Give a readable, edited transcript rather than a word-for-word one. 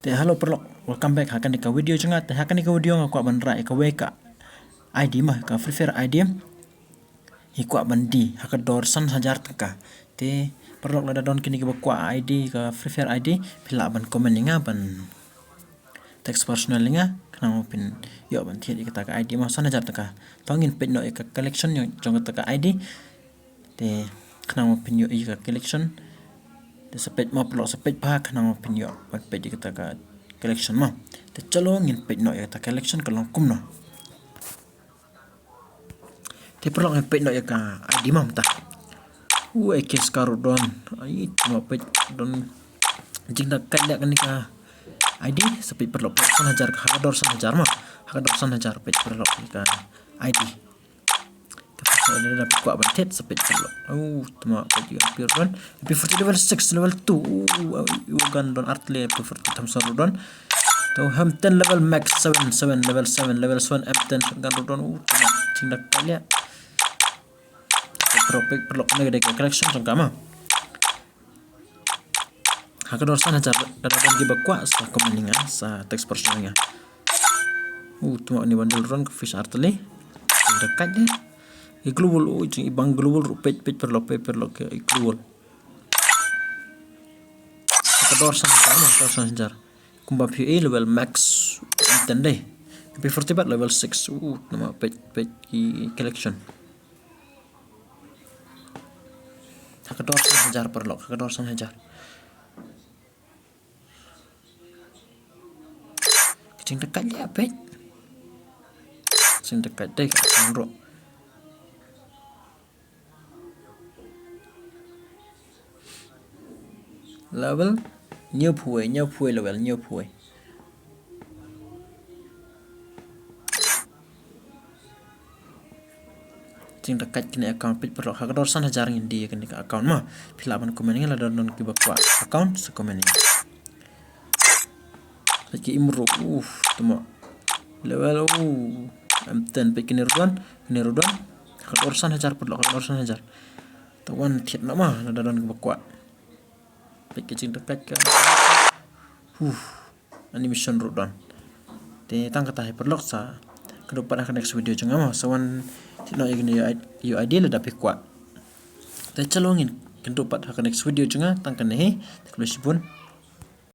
Hello perlo, welcome back. Hakan ka video chunga te hakan ka video nga kwa ban rai ka we ka ID mah ka Free Fire ID hi kwa ban di hakan dor san hajar ka te perlo lada don kini ka kwa ID ka Free Fire ID pila ban komen nga ban text personal nga kana pin yo ban thi ka ID mah san hajar ka tongin pin no ka collection yo jong ka ID te kana pin yo ka collection sepet ma perlo sepet pa kana pin yo ban page kita ka collection ma te chalo ngin page no ya ta collection kalong kum no te perlo ngin page no ya ka ID ma ta we kes karo don ai ma page don jing da kada kan ka ID sepet perlo san hajar ka dor san hajar ma ha dor san hajar page perlo ka ID ada dapat kuat bantet sepet perlo tuma pagi hampir don P40 level 6 level 2 gan don artle P40 tamsar don to ham10 level max 7 level 7 level 1 M10 gan don tuma tindak kali propek perlo nega de collection jang kama hakador sana jar dan giba kuat sa komeninga sa text personalnya tuma ni bandel don fish artle tindak kali global ibang global page perlo ke global kador san jar kumba PA level max entende P40 level 6 nama page collection kador san jar perlo kador san jar kecing dekat ya page sing dekat deh kan level nhiều phuôi level nhiều phuôi jing dekat kini account page perlo hakador san hajar hindi kini ka account mah filaban komen ngala don ki bakwa account sa komen ni lagi imro tuma level M10 page kini rudan hakador san hajar perlo hakador san hajar tawan thiet na mah don ki bakwa kecing dekat kan animation rudan te tang kata perlok sa kedepan akan next video jeng ama sawan tino igni yo idea la dapat kuat te calongin kedepan akan next video jeng tang kan he pun